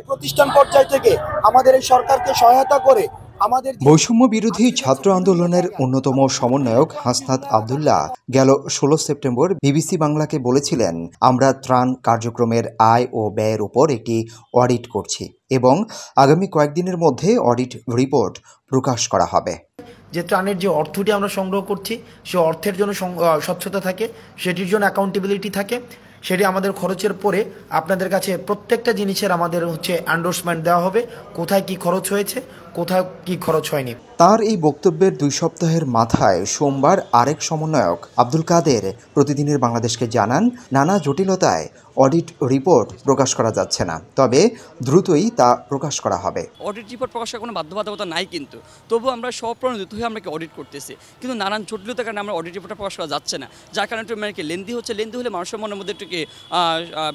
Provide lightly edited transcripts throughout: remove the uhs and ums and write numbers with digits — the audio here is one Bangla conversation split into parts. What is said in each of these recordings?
প্রতিষ্ঠান পর্যায় থেকে আমাদের এই সরকারকে সহায়তা করে আমাদের বৈষম্য বিরোধী ছাত্র আন্দোলনের অন্যতম সমন্বয়ক হাসনাত আব্দুল্লাহ গেল 16 সেপ্টেম্বর বিবিসি বাংলাকে বলেছিলেন, আমরা ত্রাণ কার্যক্রমের আয় ও ব্যয়ের উপর একটি অডিট করছি এবং আগামী কয়েকদিনের মধ্যে অডিট রিপোর্ট প্রকাশ করা হবে। যে ত্রাণের যে অর্থটি আমরা সংগ্রহ করছি সে অর্থের জন্য স্বচ্ছতা থাকে, সেটির জন্য অ্যাকাউন্টেবিলিটি থাকে, সেটি আমাদের খরচের পরে আপনাদের কাছে প্রত্যেকটা জিনিসের আমাদের এন্ডোর্সমেন্ট দেওয়া হবে, কোথায় কি খরচ হয়েছে, কোথায় কি খরচ হয়নি। তার এই বক্তব্যের 2 সপ্তাহের মাথায় সোমবার আরেক সমন্বয়ক আব্দুল কাদের প্রতিদিনের বাংলাদেশকে জানান, নানা জটিলতায় অডিট রিপোর্ট প্রকাশ করা যাচ্ছে না, তবে দ্রুতই তা প্রকাশ করা হবে। অডিট রিপোর্ট প্রকাশের কোনো বাধ্যবাধকতা নাই, কিন্তু তবু আমরা স্বপ্রণোদিত হয়ে আমরা অডিট করতেছি, কিন্তু নানান জটিলতার কারণে আমরা অডিট রিপোর্টটা প্রকাশ করা যাচ্ছে না, যার কারণে একটু লেন্দি হচ্ছে। লেন্দি হলে মানুষের মনের মধ্যে একটু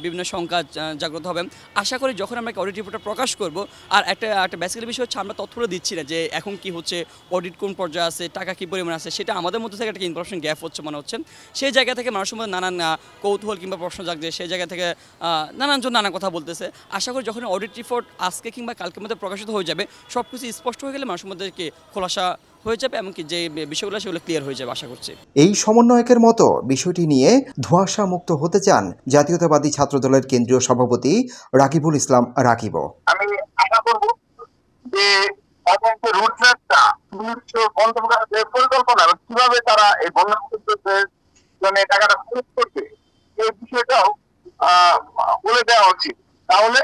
বিভিন্ন শঙ্কা জাগ্রত হবে। আশা করি যখন আমরা অডিট রিপোর্টটা প্রকাশ করব, আর একটা বেসিক্যালি বিষয় হচ্ছে আমরা তথ্যটা দিচ্ছি না যে এখন কি হচ্ছে, অডিট কোন পর্যায়ে আছে, টাকা কী পরিমাণ আছে, সেটা আমাদের মধ্যে থেকে একটা ইনফরমেশন গ্যাপ হচ্ছে মনে হচ্ছে। সেই জায়গা থেকে মানুষের মধ্যে নানান কৌতূহল কিংবা প্রশ্ন জাগছে, সেই জায়গা থেকে নানানজন নানা কথা বলতেছে। আশা করি যখন অডিট রিপোর্ট আজকে কিংবা কালকের মধ্যে প্রকাশিত হয়ে যাবে, সব কিছু স্পষ্ট হয়ে গেলে মানুষের মধ্যে খোলাসা হয়ে যাবে, এমনকি যে বিষয়গুলো সেগুলো ক্লিয়ার হয়ে যাবে আশা করছি। এই সমন্বয়কের মতো বিষয়টি নিয়ে ধোঁয়াশা মুক্ত হতে চান জাতীয়তাবাদী ছাত্রদলের কেন্দ্রীয় সভাপতি রাকিবুল ইসলাম রাকিব। আমি আশা করব যে রুটম্যাপটা পরিকল্পনা কিভাবে তারা এই বন্যাগ্রস্তদের জন্য টাকাটা খরচ করবে এই বিষয়টাও বলে দেওয়া উচিত, তাহলে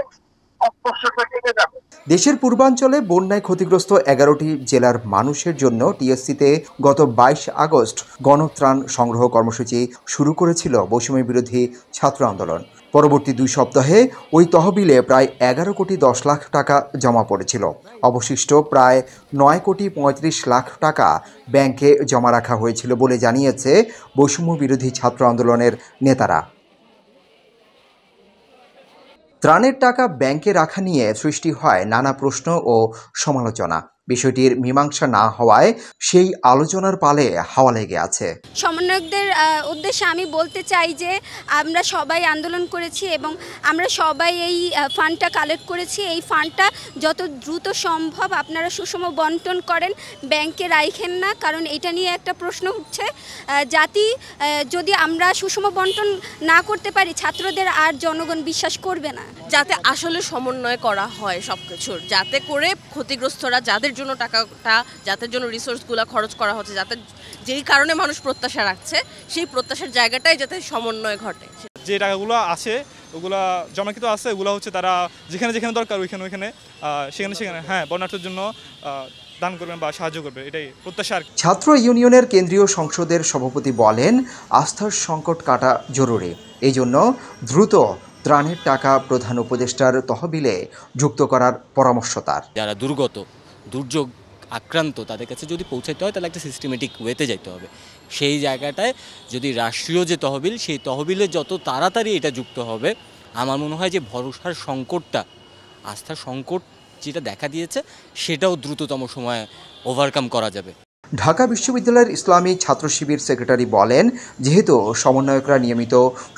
দেশের পূর্বাঞ্চলে বন্যায় ক্ষতিগ্রস্ত 11টি জেলার মানুষের জন্য টিএসসিতে গত 22 আগস্ট গণত্রাণ সংগ্রহ কর্মসূচি শুরু করেছিল বৈষম্য বিরোধী ছাত্র আন্দোলন। পরবর্তী 2 সপ্তাহে ওই তহবিলে প্রায় 11 কোটি 10 লাখ টাকা জমা পড়েছিল। অবশিষ্ট প্রায় 9 কোটি 35 লাখ টাকা ব্যাংকে জমা রাখা হয়েছিল বলে জানিয়েছে বৈষম্য বিরোধী ছাত্র আন্দোলনের নেতারা। ত্রাণের টাকা ব্যাংকে রাখা নিয়ে সৃষ্টি হয় নানা প্রশ্ন ও সমালোচনা। বিষয়টির মীমাংসা না হওয়ায় সেই আলোচনার পালে হাওয়া লেগে আছে। সমন্বয়কদের উদ্দেশ্যে আমি বলতে চাই যে আমরা সবাই আন্দোলন করেছি এবং আমরা সবাই এই ফান্ডটা কালেক্ট করেছি। এই ফান্ডটা যত দ্রুত সম্ভব আপনারা সুষম বন্টন করেন, ব্যাংকে রাখেন না, কারণ এটা নিয়ে একটা প্রশ্ন উঠছে। যদি আমরা সুষম বন্টন না করতে পারি, ছাত্রদের আর জনগণ বিশ্বাস করবে না। যাতে আসলে সমন্বয় করা হয় সব কিছুর, যাতে করে ক্ষতিগ্রস্তরা যাদের জন্য টাকাটা, যাদের জন্য রিসোর্সগুলো খরচ করা হচ্ছে, যাতে যেই কারণে মানুষ প্রত্যাশা রাখছে, সেই প্রত্যাশার জায়গাটাই যাতে সমন্বয় ঘটে। যে টাকাগুলো আছে ওগুলো জমাকৃত আছে, ওগুলো হচ্ছে তারা যেখানে যেখানে দরকার ওইখানে সেখানে বন্যার্থের জন্য দান করবেন বা সাহায্য করবে, এটাই প্রত্যাশা। ছাত্র ইউনিয়নের কেন্দ্রীয় সংসদের সভাপতি বলেন, আস্থার সংকট কাটা জরুরি, এই জন্য দ্রুত ত্রাণের টাকা প্রধান উপদেষ্টার তহবিলে যুক্ত করার পরামর্শ তার। যারা দুর্যোগ আক্রান্ত তাদের কাছে যদি পৌঁছাতে হয় তাহলে একটা সিস্টেমেটিক ওয়েতে যেতে হবে। সেই জায়গাটায় যদি রাষ্ট্রীয় যে তহবিল, সেই তহবিলে যত তাড়াতাড়ি এটা যুক্ত হবে, আমার মনে হয় যে ভরসার সংকটটা, আস্থার সংকট যেটা দেখা দিয়েছে, সেটাও দ্রুততম সময়ে ওভারকাম করা যাবে। ঢাকা বিশ্ববিদ্যালয়ের ইসলামী ছাত্র শিবির সেক্রেটারি বলেন, যেহেতু সমন্বয়করা নিয়মিত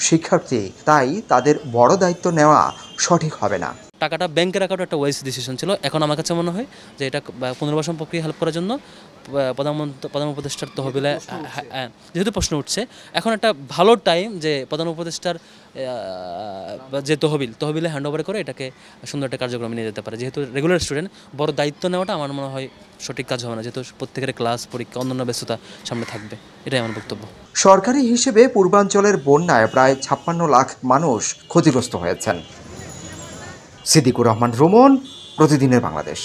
শিক্ষার্থী, তাই তাদের বড় দায়িত্ব নেওয়া সঠিক হবে না। টাকাটা ব্যাংকে রাখাটা একটা ওয়াইজ ডিসিশন ছিল। এখন আমার কাছে মনে হয় যে এটা পুনর্বাসন প্রক্রিয়া হেল্প করার জন্য প্রধান উপদেষ্টার তহবিলে, যেহেতু প্রশ্ন উঠছে, এখন একটা ভালো টাইম যে প্রধান উপদেষ্টার যে তহবিলে হ্যান্ড ওভার করে এটাকে সুন্দর একটা কার্যক্রমে নিয়ে যেতে পারে। যেহেতু রেগুলার স্টুডেন্ট, বড় দায়িত্ব নেওয়াটা আমার মনে হয় সঠিক কাজ হবে না, যেহেতু প্রত্যেকের ক্লাস, পরীক্ষা, অন্যান্য ব্যস্ততা সামনে থাকবে। এটাই আমার বক্তব্য। সরকারি হিসেবে পূর্বাঞ্চলের বন্যায় প্রায় 56 লাখ মানুষ ক্ষতিগ্রস্ত হয়েছেন। সিদ্দিকুর রহমান রোমন, প্রতিদিনের বাংলাদেশ।